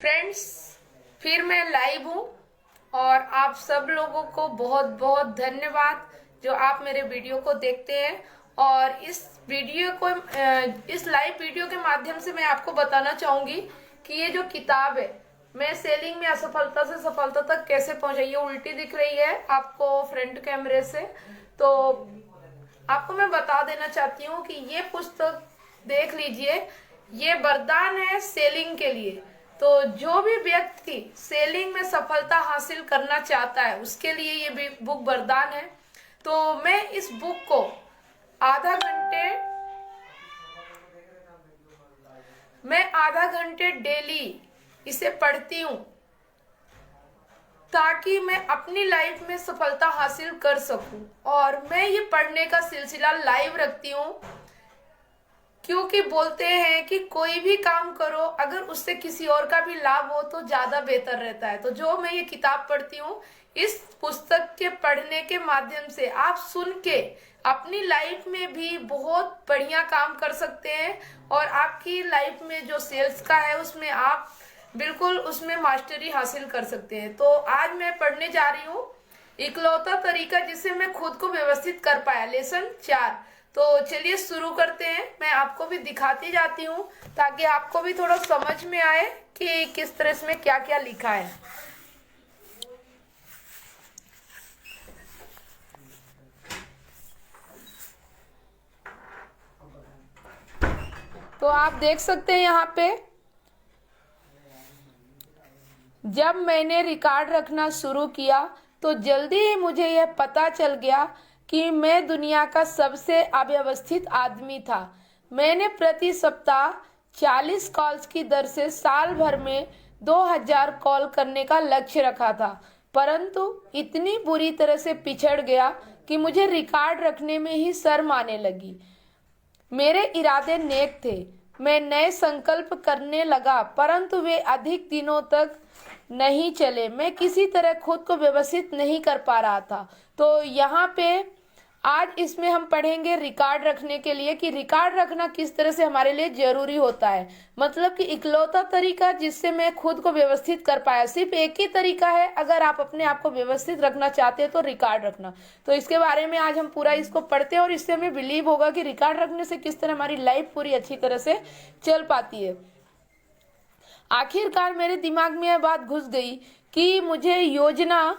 Friends, फिर मैं live हूँ और आप सब लोगों को बहुत बहुत धन्यवाद जो आप मेरे वीडियो को देखते हैं। और इस लाइव वीडियो के माध्यम से मैं आपको बताना चाहूंगी कि ये जो किताब है, मैं सेलिंग में असफलता से सफलता तक कैसे पहुंची। ये उल्टी दिख रही है आपको फ्रंट कैमरे से, तो आपको मैं बता देना चाहती हूँ कि ये पुस्तक देख लीजिए, ये वरदान है सेलिंग के लिए। तो जो भी व्यक्ति सेलिंग में सफलता हासिल करना चाहता है उसके लिए ये बुक वरदान है। तो मैं इस बुक को आधा घंटे डेली इसे पढ़ती हूँ ताकि मैं अपनी लाइफ में सफलता हासिल कर सकूं। और मैं ये पढ़ने का सिलसिला लाइव रखती हूँ क्योंकि बोलते हैं कि कोई भी काम करो अगर उससे किसी और का भी लाभ हो तो ज्यादा बेहतर रहता है। तो जो मैं ये किताब पढ़ती हूँ, इस पुस्तक के पढ़ने के माध्यम से आप सुन के अपनी लाइफ में भी बहुत बढ़िया काम कर सकते हैं और आपकी लाइफ में जो सेल्स का है उसमें आप बिल्कुल उसमें मास्टरी हासिल कर सकते हैं। तो आज मैं पढ़ने जा रही हूँ इकलौता तरीका जिससे मैं खुद को व्यवस्थित कर पाया, लेसन 4। तो चलिए शुरू करते हैं। मैं आपको भी दिखाती जाती हूँ ताकि आपको भी थोड़ा समझ में आए कि किस तरह इसमें क्या क्या लिखा है। तो आप देख सकते हैं यहाँ पे, जब मैंने रिकॉर्ड रखना शुरू किया तो जल्दी ही मुझे यह पता चल गया कि मैं दुनिया का सबसे अव्यवस्थित आदमी था। मैंने प्रति सप्ताह 40 कॉल्स की दर से साल भर में 2000 कॉल करने का लक्ष्य रखा था, परंतु इतनी बुरी तरह से पिछड़ गया कि मुझे रिकॉर्ड रखने में ही शर्म आने लगी। मेरे इरादे नेक थे, मैं नए संकल्प करने लगा, परंतु वे अधिक दिनों तक नहीं चले। मैं किसी तरह खुद को व्यवस्थित नहीं कर पा रहा था। तो यहाँ पे आज इसमें हम पढ़ेंगे रिकॉर्ड रखने के लिए कि रिकॉर्ड रखना किस तरह से हमारे लिए जरूरी होता है। मतलब कि इकलौता तरीका जिससे मैं खुद को व्यवस्थित कर पाया, सिर्फ एक ही तरीका है अगर आप अपने आप को व्यवस्थित रखना चाहते हैं तो रिकॉर्ड रखना। तो इसके बारे में आज हम पूरा इसको पढ़ते हैं और इससे हमें बिलीव होगा कि रिकॉर्ड रखने से किस तरह हमारी लाइफ पूरी अच्छी तरह से चल पाती है। आखिरकार मेरे दिमाग में यह बात घुस गई कि मुझे योजना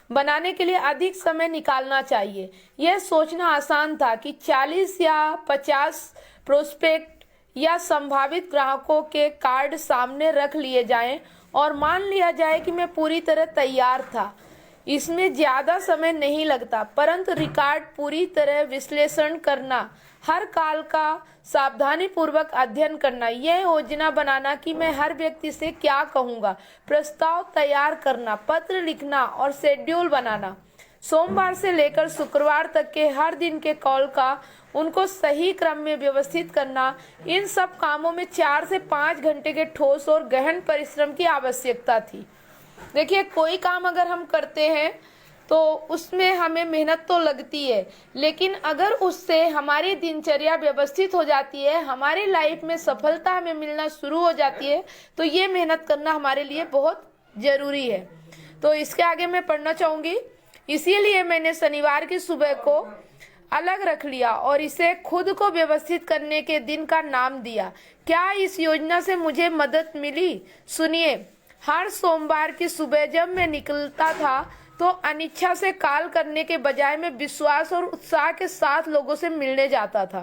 बनाने के लिए अधिक समय निकालना चाहिए। यह सोचना आसान था कि 40 या 50 प्रोस्पेक्ट या संभावित ग्राहकों के कार्ड सामने रख लिए जाएं और मान लिया जाए कि मैं पूरी तरह तैयार था। इसमें ज्यादा समय नहीं लगता, परंतु रिकॉर्ड पूरी तरह विश्लेषण करना, हर काल का सावधानी पूर्वक अध्ययन करना, यह योजना बनाना कि मैं हर व्यक्ति से क्या कहूँगा, प्रस्ताव तैयार करना, पत्र लिखना और शेड्यूल बनाना, सोमवार से लेकर शुक्रवार तक के हर दिन के कॉल का उनको सही क्रम में व्यवस्थित करना, इन सब कामों में 4 से 5 घंटे के ठोस और गहन परिश्रम की आवश्यकता थी। देखिए, कोई काम अगर हम करते हैं तो उसमें हमें मेहनत तो लगती है, लेकिन अगर उससे हमारी दिनचर्या व्यवस्थित हो जाती है, हमारी लाइफ में सफलता हमें मिलना शुरू हो जाती है, तो ये मेहनत करना हमारे लिए बहुत जरूरी है। तो इसके आगे मैं पढ़ना चाहूंगी। इसीलिए मैंने शनिवार की सुबह को अलग रख लिया और इसे खुद को व्यवस्थित करने के दिन का नाम दिया। क्या इस योजना से मुझे मदद मिली? सुनिए। हर सोमवार की सुबह जब मैं निकलता था तो अनिच्छा से कॉल करने के बजाय मैं विश्वास और उत्साह के साथ लोगों से मिलने जाता था।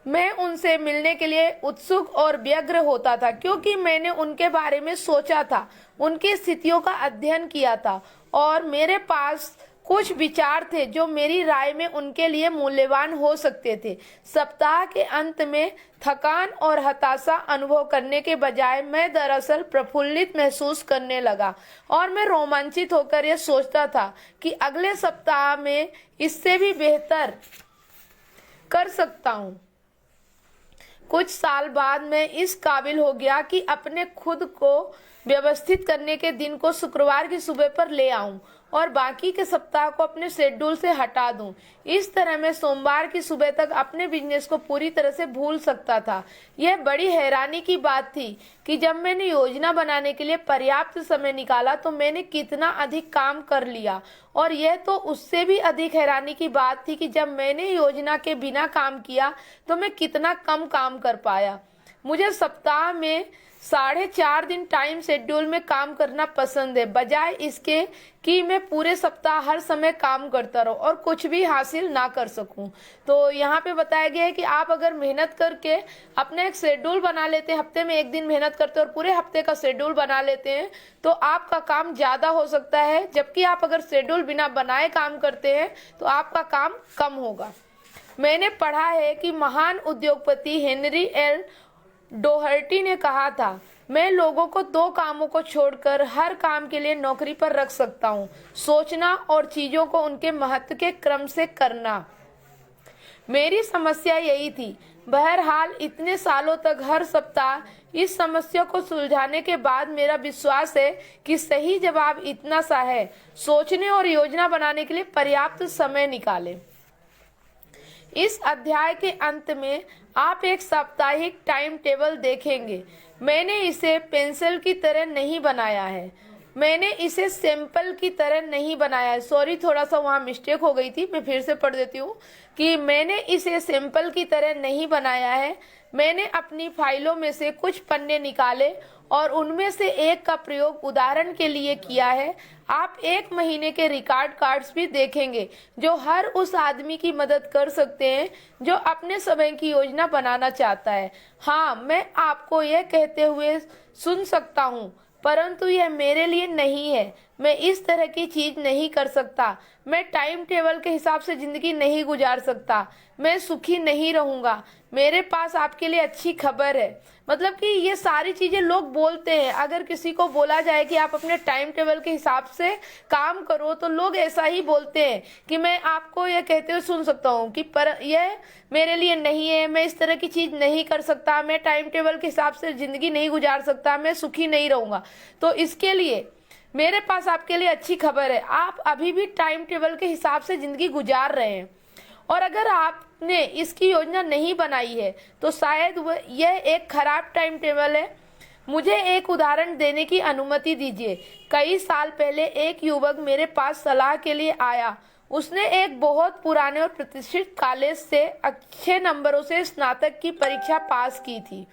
मैं उनसे मिलने के लिए उत्सुक और व्यग्र होता था क्योंकि मैंने उनके बारे में सोचा था, उनकी स्थितियों का अध्ययन किया था और मेरे पास कुछ विचार थे जो मेरी राय में उनके लिए मूल्यवान हो सकते थे। सप्ताह के अंत में थकान और हताशा अनुभव करने के बजाय मैं दरअसल प्रफुल्लित महसूस करने लगा और मैं रोमांचित होकर यह सोचता था कि अगले सप्ताह में इससे भी बेहतर कर सकता हूँ। कुछ साल बाद मैं इस काबिल हो गया कि अपने खुद को व्यवस्थित करने के दिन को शुक्रवार की सुबह पर ले आऊं और बाकी के सप्ताह को अपने शेड्यूल से हटा दूं। इस तरह मैं सोमवार की सुबह तक अपने बिजनेस को पूरी तरह से भूल सकता था। यह बड़ी हैरानी की बात थी कि जब मैंने योजना बनाने के लिए पर्याप्त समय निकाला तो मैंने कितना अधिक काम कर लिया, और यह तो उससे भी अधिक हैरानी की बात थी कि जब मैंने योजना के बिना काम किया तो मैं कितना कम काम कर पाया। मुझे सप्ताह में 4.5 दिन टाइम शेड्यूल में काम करना पसंद है, बजाय इसके कि मैं पूरे सप्ताह हर समय काम करता रहूं और कुछ भी हासिल ना कर सकूं। तो यहाँ पे बताया गया है कि आप अगर मेहनत करके अपना एक शेड्यूल बना लेते हैं, हफ्ते में 1 दिन मेहनत करते हैं और पूरे हफ्ते का शेड्यूल बना लेते हैं, तो आपका काम ज्यादा हो सकता है। जबकि आप अगर शेड्यूल बिना बनाए काम करते हैं तो आपका काम कम होगा। मैंने पढ़ा है कि महान उद्योगपति हेनरी एल डोहर्टी ने कहा था, मैं लोगों को 2 कामों को छोड़कर हर काम के लिए नौकरी पर रख सकता हूँ, सोचना और चीजों को उनके महत्व के क्रम से करना। मेरी समस्या यही थी। बहरहाल इतने सालों तक हर सप्ताह इस समस्या को सुलझाने के बाद मेरा विश्वास है कि सही जवाब इतना सा है, सोचने और योजना बनाने के लिए पर्याप्त समय निकालें। इस अध्याय के अंत में आप एक साप्ताहिक टाइम टेबल देखेंगे। मैंने इसे पेंसिल की तरह नहीं बनाया है, मैंने इसे सैंपल की तरह नहीं बनाया है। सॉरी, थोड़ा सा वहाँ मिस्टेक हो गई थी, मैं फिर से पढ़ देती हूँ कि मैंने इसे सैंपल की तरह नहीं बनाया है। मैंने अपनी फाइलों में से कुछ पन्ने निकाले और उनमें से एक का प्रयोग उदाहरण के लिए किया है। आप 1 महीने के रिकॉर्ड कार्ड्स भी देखेंगे जो हर उस आदमी की मदद कर सकते हैं जो अपने समय की योजना बनाना चाहता है। हाँ, मैं आपको यह कहते हुए सुन सकता हूँ, परंतु यह मेरे लिए नहीं है, मैं इस तरह की चीज नहीं कर सकता, मैं टाइम टेबल के हिसाब से जिंदगी नहीं गुजार सकता, मैं सुखी नहीं रहूंगा। मेरे पास आपके लिए अच्छी खबर है। मतलब कि ये सारी चीजें लोग बोलते हैं। अगर किसी को बोला जाए कि आप अपने टाइम टेबल के हिसाब से काम करो तो लोग ऐसा ही बोलते हैं कि मैं आपको यह कहते हुए सुन सकता हूँ कि पर यह मेरे लिए नहीं है, मैं इस तरह की चीज नहीं कर सकता, मैं टाइम टेबल के हिसाब से जिंदगी नहीं गुजार सकता, मैं सुखी नहीं रहूंगा। तो इसके लिए मेरे पास आपके लिए अच्छी खबर है, आप अभी भी टाइम टेबल के हिसाब से जिंदगी गुजार रहे हैं। और अगर आपने इसकी योजना नहीं बनाई है तो शायद यह एक खराब टाइम टेबल है। मुझे एक उदाहरण देने की अनुमति दीजिए। कई साल पहले एक युवक मेरे पास सलाह के लिए आया। उसने एक बहुत पुराने और प्रतिष्ठित कॉलेज से अच्छे नंबरों से स्नातक की परीक्षा पास की थी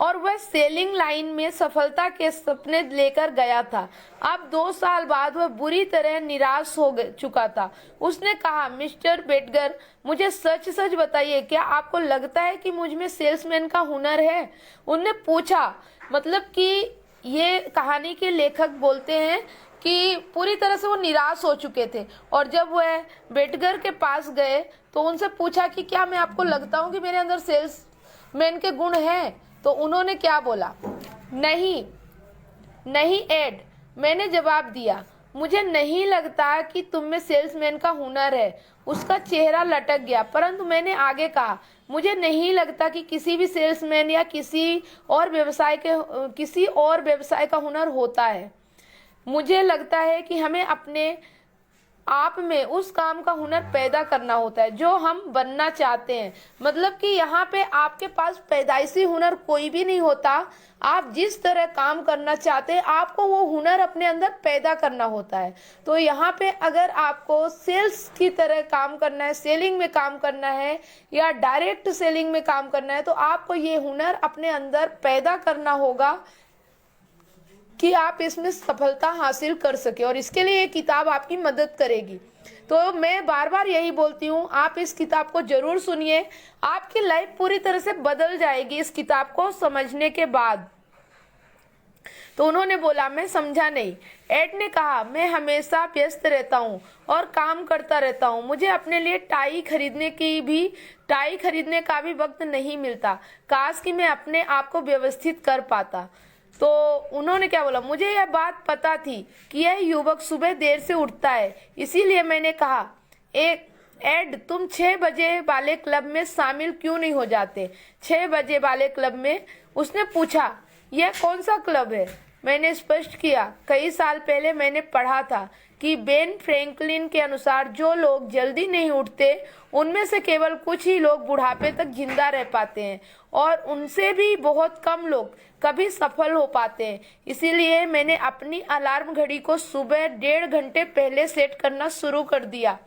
और वह सेलिंग लाइन में सफलता के सपने लेकर गया था। अब 2 साल बाद वह बुरी तरह निराश हो चुका था। उसने कहा, मिस्टर बेटगर, मुझे सच सच बताइए, क्या आपको लगता है कि मुझ में सेल्समैन का हुनर है? उनने पूछा। मतलब कि ये कहानी के लेखक बोलते हैं कि पूरी तरह से वो निराश हो चुके थे और जब वह बेटगर के पास गए तो उनसे पूछा कि क्या मैं आपको लगता हूँ कि मेरे अंदर सेल्समैन के गुण हैं? तो उन्होंने क्या बोला? नहीं, नहीं एड, मैंने जवाब दिया, मुझे नहीं लगता कि तुम में सेल्समैन का हुनर है। उसका चेहरा लटक गया, परंतु मैंने आगे कहा, मुझे नहीं लगता कि किसी भी सेल्समैन या किसी और व्यवसाय का हुनर होता है। मुझे लगता है कि हमें अपने आप में उस काम का हुनर पैदा करना होता है जो हम बनना चाहते हैं। मतलब कि यहाँ पे आपके पास पैदाइशी हुनर कोई भी नहीं होता। आप जिस तरह काम करना चाहते हैं आपको वो हुनर अपने अंदर पैदा करना होता है। तो यहाँ पे अगर आपको सेल्स की तरह काम करना है, सेलिंग में काम करना है या डायरेक्ट सेलिंग में काम करना है, तो आपको ये हुनर अपने अंदर पैदा करना होगा कि आप इसमें सफलता हासिल कर सके, और इसके लिए ये किताब आपकी मदद करेगी। तो मैं बार बार यही बोलती हूँ, आप इस किताब को जरूर सुनिए, आपकी लाइफ पूरी तरह से बदल जाएगी इस किताब को समझने के बाद। तो उन्होंने बोला, मैं समझा नहीं। एड ने कहा, मैं हमेशा व्यस्त रहता हूँ और काम करता रहता हूँ, मुझे अपने लिए टाई खरीदने का भी वक्त नहीं मिलता। काश कि मैं अपने आप को व्यवस्थित कर पाता। तो उन्होंने क्या बोला, मुझे यह बात पता थी कि यह युवक सुबह देर से उठता है, इसीलिए मैंने कहा, एड, तुम 6 बजे वाले क्लब में शामिल क्यों नहीं हो जाते? 6 बजे वाले क्लब में? उसने पूछा, यह कौन सा क्लब है? मैंने स्पष्ट किया, कई साल पहले मैंने पढ़ा था कि बेन फ्रैंकलिन के अनुसार जो लोग जल्दी नहीं उठते उनमें से केवल कुछ ही लोग बुढ़ापे तक जिंदा रह पाते हैं और उनसे भी बहुत कम लोग कभी सफल हो पाते हैं। इसीलिए मैंने अपनी अलार्म घड़ी को सुबह 1.5 घंटे पहले सेट करना शुरू कर दिया।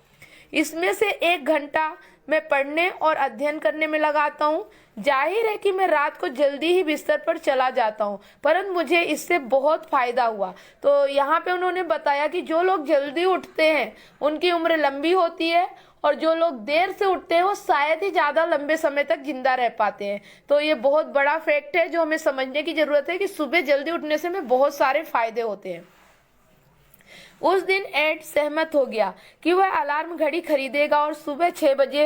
इसमें से 1 घंटा मैं पढ़ने और अध्ययन करने में लगाता हूँ। जाहिर है कि मैं रात को जल्दी ही बिस्तर पर चला जाता हूँ, परंतु मुझे इससे बहुत फायदा हुआ। तो यहाँ पे उन्होंने बताया कि जो लोग जल्दी उठते हैं उनकी उम्र लंबी होती है और जो लोग देर से उठते हैं वो शायद ही ज्यादा लंबे समय तक जिंदा रह पाते हैं। तो ये बहुत बड़ा फैक्ट है जो हमें समझने की जरूरत है कि सुबह जल्दी उठने से हमें बहुत सारे फायदे होते हैं। उस दिन एड सहमत हो गया कि वह अलार्म घड़ी खरीदेगा और सुबह 6 बजे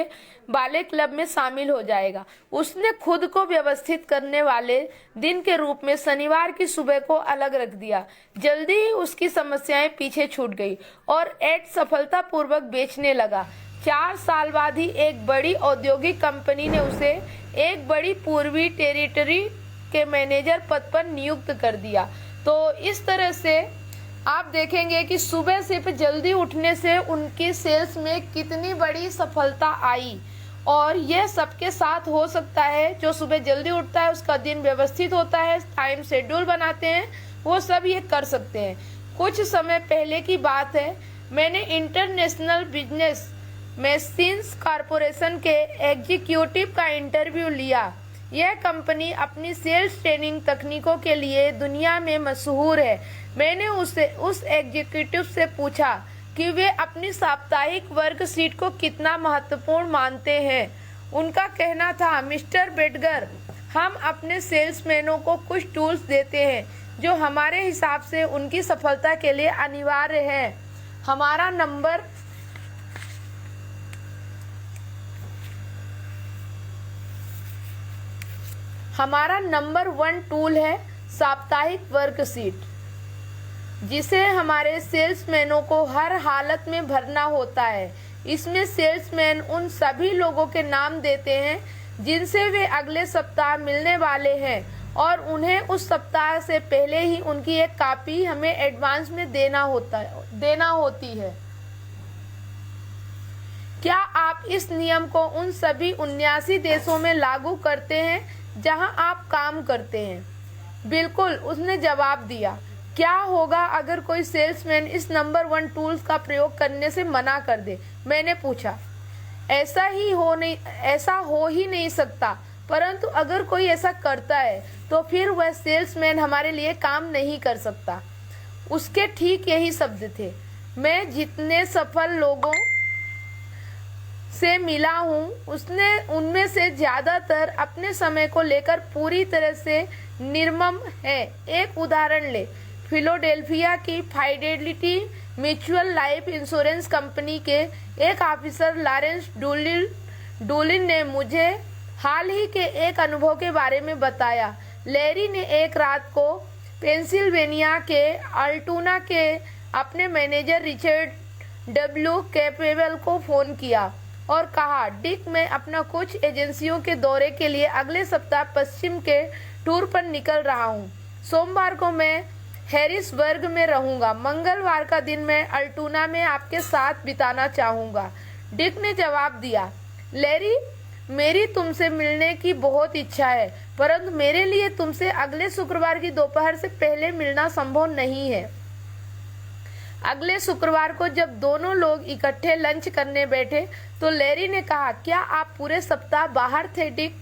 वाले क्लब में शामिल हो जाएगा। उसने खुद को व्यवस्थित करने वाले दिन के रूप में शनिवार की सुबह को अलग रख दिया। जल्दी ही उसकी समस्याएं पीछे छूट गई और एड सफलतापूर्वक बेचने लगा। 4 साल बाद ही एक बड़ी औद्योगिक कंपनी ने उसे एक बड़ी पूर्वी टेरिटरी के मैनेजर पद पर नियुक्त कर दिया। तो इस तरह से आप देखेंगे कि सुबह सिर्फ जल्दी उठने से उनकी सेल्स में कितनी बड़ी सफलता आई। और यह सबके साथ हो सकता है। जो सुबह जल्दी उठता है उसका दिन व्यवस्थित होता है, टाइम शेड्यूल बनाते हैं, वो सब ये कर सकते हैं। कुछ समय पहले की बात है, मैंने इंटरनेशनल बिजनेस मैसिन्स कॉरपोरेशन के एग्जीक्यूटिव का इंटरव्यू लिया। यह कंपनी अपनी सेल्स ट्रेनिंग तकनीकों के लिए दुनिया में मशहूर है। मैंने उस एग्जीक्यूटिव से पूछा कि वे अपनी साप्ताहिक वर्क शीट को कितना महत्वपूर्ण मानते हैं। उनका कहना था, मिस्टर बेडगर, हम अपने सेल्समैनों को कुछ टूल्स देते हैं जो हमारे हिसाब से उनकी सफलता के लिए अनिवार्य है। हमारा नंबर 1 टूल है साप्ताहिक वर्कशीट, जिसे हमारे सेल्समैनों को हर हालत में भरना होता है। इसमें सेल्समैन उन सभी लोगों के नाम देते हैं जिनसे वे अगले सप्ताह मिलने वाले हैं और उन्हें उस सप्ताह से पहले ही उनकी एक कॉपी हमें एडवांस में देना होती है। क्या आप इस नियम को उन सभी 79 देशों में लागू करते हैं जहां आप काम करते हैं? बिल्कुल, उसने जवाब दिया। क्या होगा अगर कोई सेल्समैन इस नंबर 1 टूल्स का प्रयोग करने से मना कर दे? मैंने पूछा। ऐसा हो ही नहीं सकता, परंतु अगर कोई ऐसा करता है तो फिर वह सेल्समैन हमारे लिए काम नहीं कर सकता। उसके ठीक यही शब्द थे। मैं जितने सफल लोगों से मिला हूँ उनमें से ज्यादातर अपने समय को लेकर पूरी तरह से निर्मम है। एक उदाहरण ले, फिलाडेल्फिया की fidelity mutual life insurance company के एक ऑफिसर लॉरेंस डूलिन ने मुझे हाल ही के एक अनुभव के बारे में बताया। लैरी ने एक रात को पेंसिल्वेनिया के अल्टोना के अपने मैनेजर रिचर्ड डब्ल्यू कैपेबल को फोन किया और कहा, डिक, मैं अपना कुछ एजेंसियों के दौरे के लिए अगले सप्ताह पश्चिम के टूर पर निकल रहा हूँ। सोमवार को मैं हैरिसबर्ग में रहूंगा। मंगलवार का दिन मैं अल्टोना में आपके साथ बिताना चाहूंगा। डिक ने जवाब दिया, लैरी, मेरी तुमसे मिलने की बहुत इच्छा है, परंतु मेरे लिए तुमसे अगले शुक्रवार की दोपहर से पहले मिलना संभव नहीं है। अगले शुक्रवार को जब दोनों लोग इकट्ठे लंच करने बैठे तो लैरी ने कहा, क्या आप पूरे सप्ताह बाहर थे, डिक?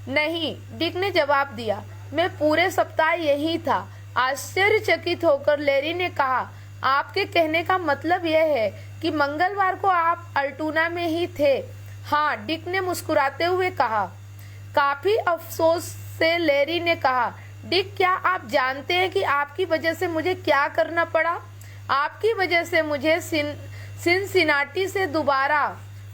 नहीं, डिक ने जवाब दिया, मैं पूरे सप्ताह यही था। आश्चर्यचकित होकर लैरी ने कहा, आपके कहने का मतलब यह है कि मंगलवार को आप अल्टोना में ही थे? हाँ, डिक ने मुस्कुराते हुए कहा। काफी अफसोस से लैरी ने कहा, डिक, क्या आप जानते हैं कि आपकी वजह से मुझे क्या करना पड़ा? आपकी वजह से मुझे सिनसिनाटी से दोबारा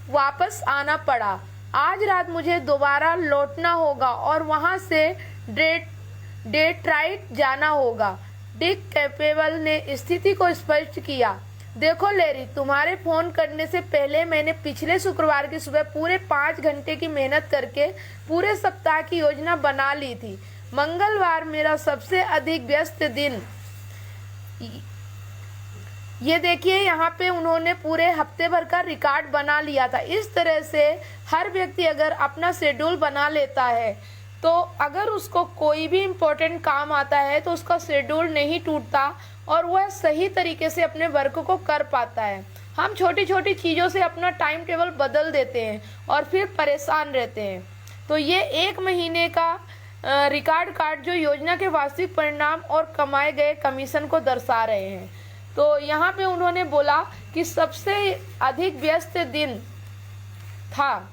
वापस आना पड़ा। आज रात मुझे दोबारा लौटना होगा और वहां से डेट्राइट जाना होगा। डिक कैपेबल ने स्थिति को स्पष्ट किया। देखो लैरी, तुम्हारे फोन करने से पहले मैंने पिछले शुक्रवार की सुबह पूरे 5 घंटे की मेहनत करके पूरे सप्ताह की योजना बना ली थी। मंगलवार मेरा सबसे अधिक व्यस्त दिन। ये देखिए यहाँ पे उन्होंने पूरे हफ्ते भर का रिकॉर्ड बना लिया था। इस तरह से हर व्यक्ति अगर अपना शेड्यूल बना लेता है तो अगर उसको कोई भी इम्पोर्टेंट काम आता है तो उसका शेड्यूल नहीं टूटता और वह सही तरीके से अपने वर्क को कर पाता है। हम छोटी छोटी चीज़ों से अपना टाइम टेबल बदल देते हैं और फिर परेशान रहते हैं। तो ये 1 महीने का रिकॉर्ड कार्ड जो योजना के वास्तविक परिणाम और कमाए गए कमीशन को दर्शा रहे हैं। तो यहाँ पे उन्होंने बोला कि सबसे अधिक व्यस्त दिन था,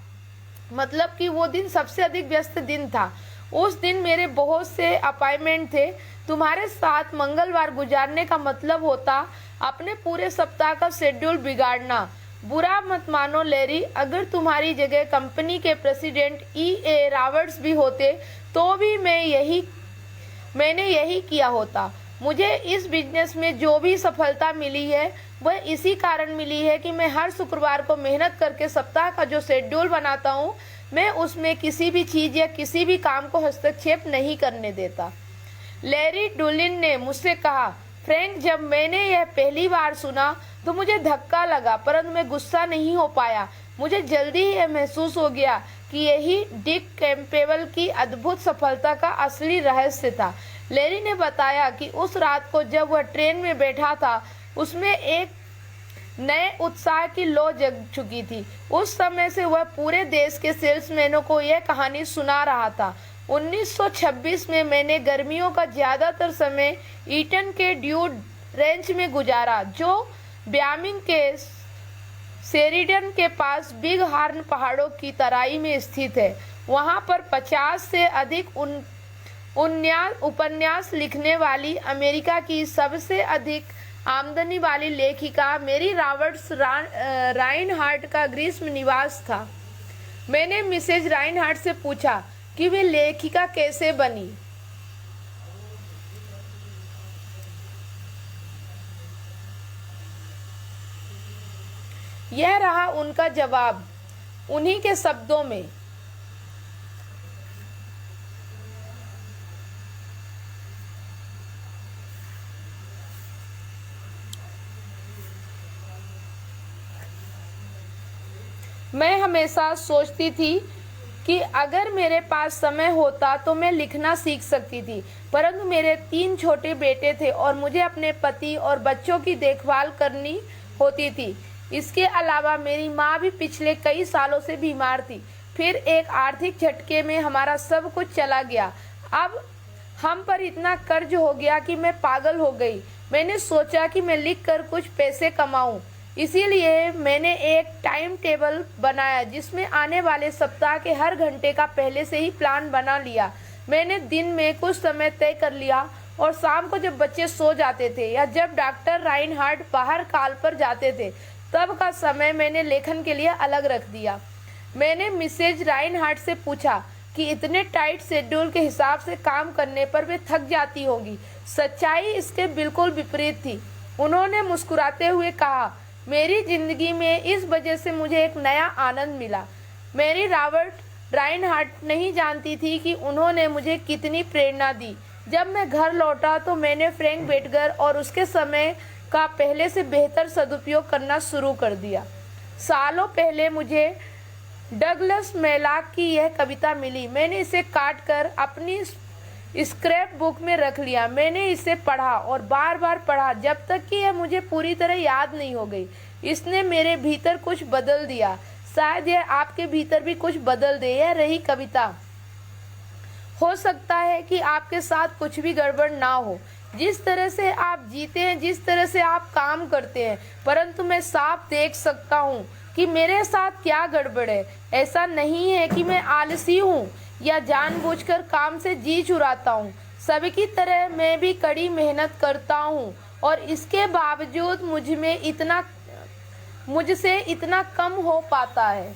मतलब कि वो दिन सबसे अधिक व्यस्त दिन था। उस दिन मेरे बहुत से अपॉइंटमेंट थे। तुम्हारे साथ मंगलवार गुजारने का मतलब होता अपने पूरे सप्ताह का शेड्यूल बिगाड़ना। बुरा मत मानो लैरी, अगर तुम्हारी जगह कंपनी के प्रेसिडेंट E.A. रॉबर्ट्स भी होते तो भी मैंने यही किया होता। मुझे इस बिजनेस में जो भी सफलता मिली है वह इसी कारण मिली है कि मैं हर शुक्रवार को मेहनत करके सप्ताह का जो शेड्यूल बनाता हूँ, मैं उसमें किसी भी चीज़ या किसी भी काम को हस्तक्षेप नहीं करने देता। लैरी डुलिन ने मुझसे कहा, फ्रैंक, जब मैंने यह पहली बार सुना तो मुझे धक्का लगा, परंतु मैं गुस्सा नहीं हो पाया। मुझे जल्दी ही यह महसूस हो गया कि यही डिक कैम्पबेल की अद्भुत सफलता का असली रहस्य था। लैरी ने बताया कि उस रात को जब वह ट्रेन में बैठा था, उसमें एक नए उत्साह की लौ जग चुकी थी। उस समय से वह पूरे देश के सेल्समैनों को यह कहानी सुना रहा था। 1926 में मैंने गर्मियों का ज़्यादातर समय ईटन के ड्यूड रेंच में गुजारा, जो ब्यामिंग के शेरिडन के पास बिग हॉर्न पहाड़ों की तराई में स्थित है। वहाँ पर 50 से अधिक उपन्यास लिखने वाली अमेरिका की सबसे अधिक आमदनी वाली लेखिका मेरी रॉबर्ट्स राइनहार्ट का ग्रीष्म निवास था। मैंने मिसेज राइनहार्ट से पूछा कि वे लेखिका कैसे बनी। यह रहा उनका जवाब, उन्हीं के शब्दों में। मैं हमेशा सोचती थी कि अगर मेरे पास समय होता तो मैं लिखना सीख सकती थी, परंतु मेरे 3 छोटे बेटे थे और मुझे अपने पति और बच्चों की देखभाल करनी होती थी। इसके अलावा मेरी माँ भी पिछले कई सालों से बीमार थी। फिर एक आर्थिक झटके में हमारा सब कुछ चला गया। अब हम पर इतना कर्ज हो गया कि मैं पागल हो गई। मैंने सोचा कि मैं लिखकर कुछ पैसे कमाऊं। इसीलिए मैंने एक टाइम टेबल बनाया जिसमें आने वाले सप्ताह के हर घंटे का पहले से ही प्लान बना लिया। मैंने दिन में कुछ समय तय कर लिया और शाम को जब बच्चे सो जाते थे या जब डॉक्टर राइनहार्ट बाहर कॉल पर जाते थे, तब का समय मैंने लेखन के लिए अलग रख दिया। मैंने मिसेज राइनहार्ट से पूछा कि इतने टाइट शेड्यूल के हिसाब से काम करने पर वे थक जाती होंगी। सच्चाई इसके बिल्कुल विपरीत थी। उन्होंने मुस्कुराते हुए कहा, मेरी जिंदगी में इस वजह से मुझे एक नया आनंद मिला। मेरी रॉबर्ट राइनहार्ट नहीं जानती थी कि उन्होंने मुझे कितनी प्रेरणा दी। जब मैं घर लौटा तो मैंने फ्रैंक बेटगर और उसके समय का पहले से बेहतर सदुपयोग करना शुरू कर दिया। सालों पहले मुझे डगलस मैलाक की यह कविता मिली। मैंने इसे काट कर अपनी स्क्रैप बुक में रख लिया। मैंने इसे पढ़ा और बार बार पढ़ा जब तक कि यह मुझे पूरी तरह याद नहीं हो गई। इसने मेरे भीतर कुछ बदल दिया। शायद यह आपके भीतर भी कुछ बदल दे। यह रही कविता। हो सकता है कि आपके साथ कुछ भी गड़बड़ ना हो, जिस तरह से आप जीते हैं, जिस तरह से आप काम करते हैं, परंतु मैं साफ देख सकता हूँ कि मेरे साथ क्या गड़बड़ है। ऐसा नहीं है कि मैं आलसी हूँ या जानबूझकर काम से जी चुराता हूँ। सभी की तरह मैं भी कड़ी मेहनत करता हूँ और इसके बावजूद मुझसे इतना कम हो पाता है।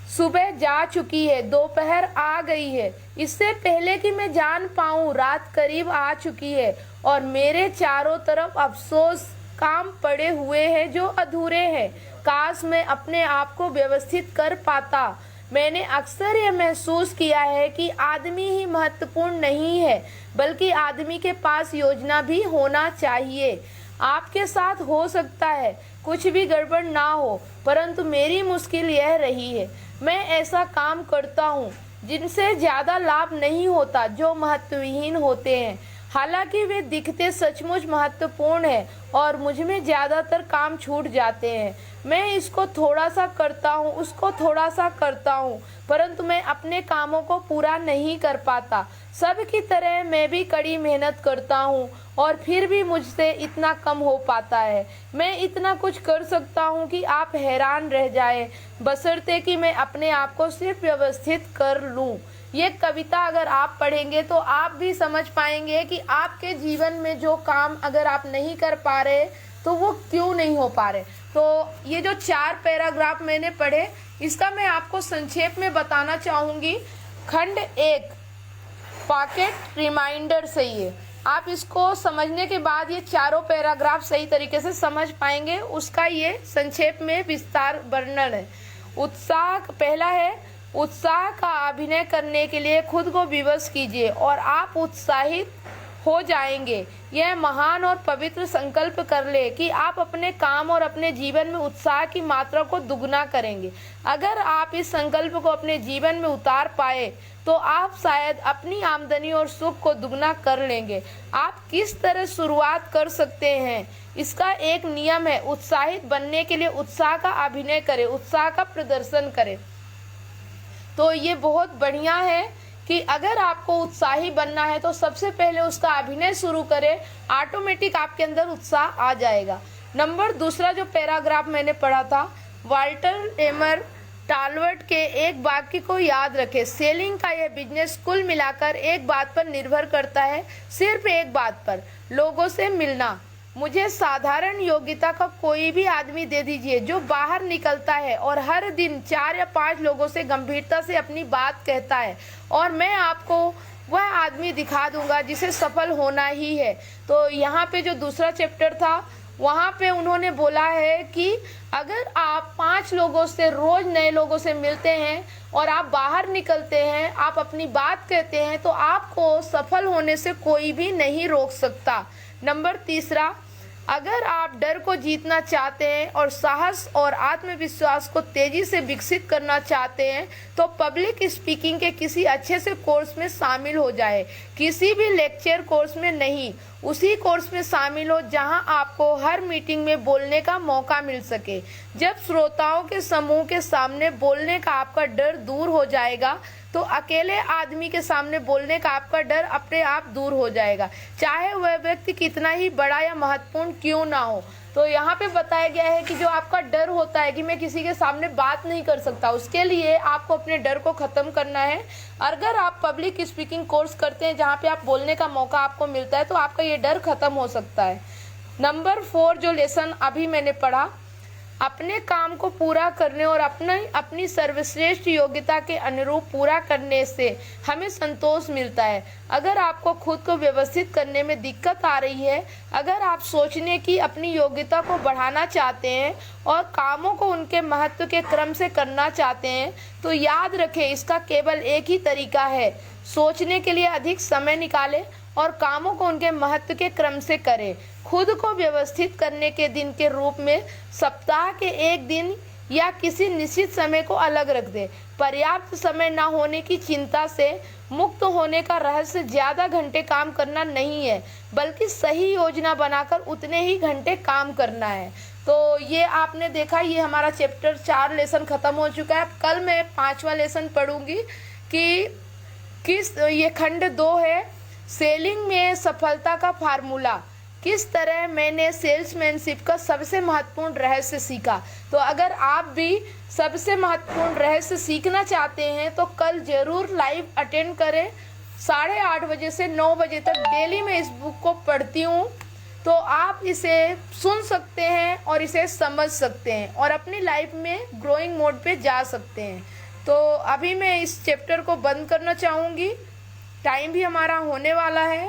सुबह जा चुकी है, दोपहर आ गई है। इससे पहले कि मैं जान पाऊँ रात करीब आ चुकी है और मेरे चारों तरफ अफसोस काम पड़े हुए हैं जो अधूरे हैं। काश मैं अपने आप को व्यवस्थित कर पाता। मैंने अक्सर ये महसूस किया है कि आदमी ही महत्वपूर्ण नहीं है, बल्कि आदमी के पास योजना भी होना चाहिए। आपके साथ हो सकता है कुछ भी गड़बड़ ना हो, परंतु मेरी मुश्किल यह रही है, मैं ऐसा काम करता हूँ जिनसे ज़्यादा लाभ नहीं होता, जो महत्वहीन होते हैं। हालांकि वे दिखते सचमुच महत्वपूर्ण हैं और मुझ में ज़्यादातर काम छूट जाते हैं। मैं इसको थोड़ा सा करता हूँ, उसको थोड़ा सा करता हूँ, परंतु मैं अपने कामों को पूरा नहीं कर पाता। सब की तरह मैं भी कड़ी मेहनत करता हूँ और फिर भी मुझसे इतना कम हो पाता है। मैं इतना कुछ कर सकता हूँ कि आप हैरान रह जाएं, बशर्ते कि मैं अपने आप को सिर्फ व्यवस्थित कर लूँ। ये कविता अगर आप पढ़ेंगे तो आप भी समझ पाएंगे कि आपके जीवन में जो काम अगर आप नहीं कर पा रहे तो वो क्यों नहीं हो पा रहे। तो ये जो 4 पैराग्राफ मैंने पढ़े, इसका मैं आपको संक्षेप में बताना चाहूँगी। खंड 1 पॉकेट रिमाइंडर से ये आप इसको समझने के बाद ये चारों पैराग्राफ सही तरीके से समझ पाएंगे। उसका ये संक्षेप में विस्तार वर्णन है। उत्साह पहला है, उत्साह का अभिनय करने के लिए खुद को विवश कीजिए और आप उत्साहित हो जाएंगे। यह महान और पवित्र संकल्प कर ले कि आप अपने काम और अपने जीवन में उत्साह की मात्रा को दुगना करेंगे। अगर आप इस संकल्प को अपने जीवन में उतार पाए तो आप शायद अपनी आमदनी और सुख को दुगना कर लेंगे। आप किस तरह शुरुआत कर सकते हैं, इसका एक नियम है, उत्साहित बनने के लिए उत्साह का अभिनय करें, उत्साह का प्रदर्शन करें। तो ये बहुत बढ़िया है कि अगर आपको उत्साही बनना है तो सबसे पहले उसका अभिनय शुरू करें, ऑटोमेटिक आपके अंदर उत्साह आ जाएगा। नंबर दूसरा जो पैराग्राफ मैंने पढ़ा था, वाल्टर एमर टालवर्ट के एक वाक्य को याद रखें, सेलिंग का यह बिजनेस कुल मिलाकर एक बात पर निर्भर करता है, सिर्फ एक बात पर, लोगों से मिलना। मुझे साधारण योग्यता का कोई भी आदमी दे दीजिए जो बाहर निकलता है और हर दिन 4 या 5 लोगों से गंभीरता से अपनी बात कहता है, और मैं आपको वह आदमी दिखा दूंगा जिसे सफल होना ही है। तो यहाँ पे जो दूसरा चैप्टर था वहाँ पे उन्होंने बोला है कि अगर आप 5 लोगों से रोज नए लोगों से मिलते हैं और आप बाहर निकलते हैं, आप अपनी बात कहते हैं, तो आपको सफल होने से कोई भी नहीं रोक सकता। नंबर तीसरा, अगर आप डर को जीतना चाहते हैं और साहस और आत्मविश्वास को तेजी से विकसित करना चाहते हैं तो पब्लिक स्पीकिंग के किसी अच्छे से कोर्स में शामिल हो जाए। किसी भी लेक्चर कोर्स में नहीं, उसी कोर्स में शामिल हो जहां आपको हर मीटिंग में बोलने का मौका मिल सके। जब श्रोताओं के समूह के सामने बोलने का आपका डर दूर हो जाएगा तो अकेले आदमी के सामने बोलने का आपका डर अपने आप दूर हो जाएगा, चाहे वह व्यक्ति कितना ही बड़ा या महत्वपूर्ण क्यों ना हो। तो यहाँ पे बताया गया है कि जो आपका डर होता है कि मैं किसी के सामने बात नहीं कर सकता, उसके लिए आपको अपने डर को ख़त्म करना है। अगर आप पब्लिक स्पीकिंग कोर्स करते हैं जहाँ पे आप बोलने का मौका आपको मिलता है तो आपका ये डर ख़त्म हो सकता है। नंबर 4 जो लेसन अभी मैंने पढ़ा, अपने काम को पूरा करने और अपनी सर्वश्रेष्ठ योग्यता के अनुरूप पूरा करने से हमें संतोष मिलता है। अगर आपको खुद को व्यवस्थित करने में दिक्कत आ रही है, अगर आप सोचने की अपनी योग्यता को बढ़ाना चाहते हैं और कामों को उनके महत्व के क्रम से करना चाहते हैं, तो याद रखें इसका केवल एक ही तरीका है, सोचने के लिए अधिक समय निकालें और कामों को उनके महत्व के क्रम से करें। खुद को व्यवस्थित करने के दिन के रूप में सप्ताह के एक दिन या किसी निश्चित समय को अलग रख दें। पर्याप्त समय न होने की चिंता से मुक्त होने का रहस्य ज़्यादा घंटे काम करना नहीं है, बल्कि सही योजना बनाकर उतने ही घंटे काम करना है। तो ये आपने देखा, ये हमारा चैप्टर 4 लेसन ख़त्म हो चुका है। कल मैं 5वां लेसन पढ़ूंगी कि ये खंड 2 है, सेलिंग में सफलता का फार्मूला, किस तरह मैंने सेल्समैनशिप का सबसे महत्वपूर्ण रहस्य सीखा। तो अगर आप भी सबसे महत्वपूर्ण रहस्य सीखना चाहते हैं तो कल ज़रूर लाइव अटेंड करें। 8:30 बजे से 9 बजे तक डेली मैं इस बुक को पढ़ती हूँ, तो आप इसे सुन सकते हैं और इसे समझ सकते हैं और अपनी लाइफ में ग्रोइंग मोड पे जा सकते हैं। तो अभी मैं इस चैप्टर को बंद करना चाहूँगी, टाइम भी हमारा होने वाला है।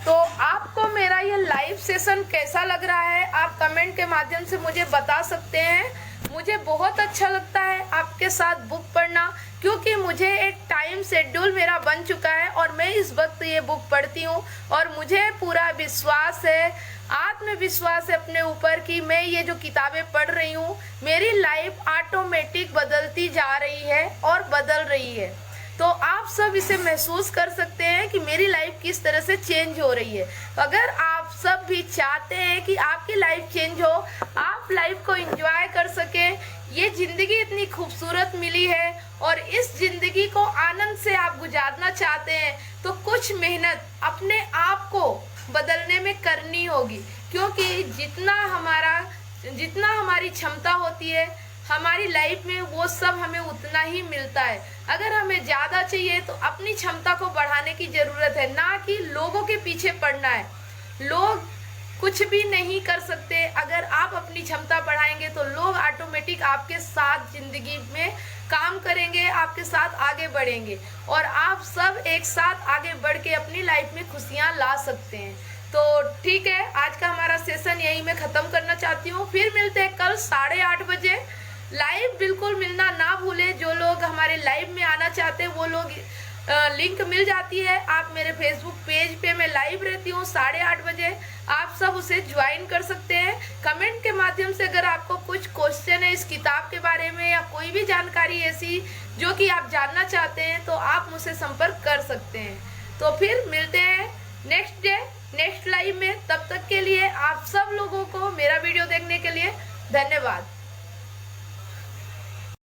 तो आपको मेरा ये लाइव सेशन कैसा लग रहा है आप कमेंट के माध्यम से मुझे बता सकते हैं। मुझे बहुत अच्छा लगता है आपके साथ बुक पढ़ना, क्योंकि मुझे एक टाइम शेड्यूल मेरा बन चुका है और मैं इस वक्त ये बुक पढ़ती हूँ और मुझे पूरा विश्वास है, आत्मविश्वास है अपने ऊपर कि मैं ये जो किताबें पढ़ रही हूँ मेरी लाइफ ऑटोमेटिक बदलती जा रही है और बदल रही है। तो आप सब इसे महसूस कर सकते हैं कि मेरी लाइफ किस तरह से चेंज हो रही है। अगर आप सब भी चाहते हैं कि आपकी लाइफ चेंज हो, आप लाइफ को एंजॉय कर सकें, ये ज़िंदगी इतनी खूबसूरत मिली है और इस ज़िंदगी को आनंद से आप गुजारना चाहते हैं, तो कुछ मेहनत अपने आप को बदलने में करनी होगी, क्योंकि जितना हमारी क्षमता होती है हमारी लाइफ में वो सब हमें उतना ही मिलता है। अगर हमें ज़्यादा चाहिए तो अपनी क्षमता को बढ़ाने की ज़रूरत है, ना कि लोगों के पीछे पड़ना है। लोग कुछ भी नहीं कर सकते। अगर आप अपनी क्षमता बढ़ाएंगे तो लोग ऑटोमेटिक आपके साथ ज़िंदगी में काम करेंगे, आपके साथ आगे बढ़ेंगे और आप सब एक साथ आगे बढ़ के अपनी लाइफ में खुशियाँ ला सकते हैं। तो ठीक है, आज का हमारा सेशन यही मैं ख़त्म करना चाहती हूँ। फिर मिलते हैं कल 8:30 बजे लाइव। बिल्कुल मिलना ना भूले। जो लोग हमारे लाइव में आना चाहते हैं वो लोग लिंक मिल जाती है। आप मेरे फेसबुक पेज पे मैं लाइव रहती हूँ 8:30 बजे, आप सब उसे ज्वाइन कर सकते हैं। कमेंट के माध्यम से अगर आपको कुछ क्वेश्चन है इस किताब के बारे में या कोई भी जानकारी ऐसी जो कि आप जानना चाहते हैं तो आप मुझसे संपर्क कर सकते हैं। तो फिर मिलते हैं नेक्स्ट डे नेक्स्ट लाइव में। तब तक के लिए आप सब लोगों को मेरा वीडियो देखने के लिए धन्यवाद।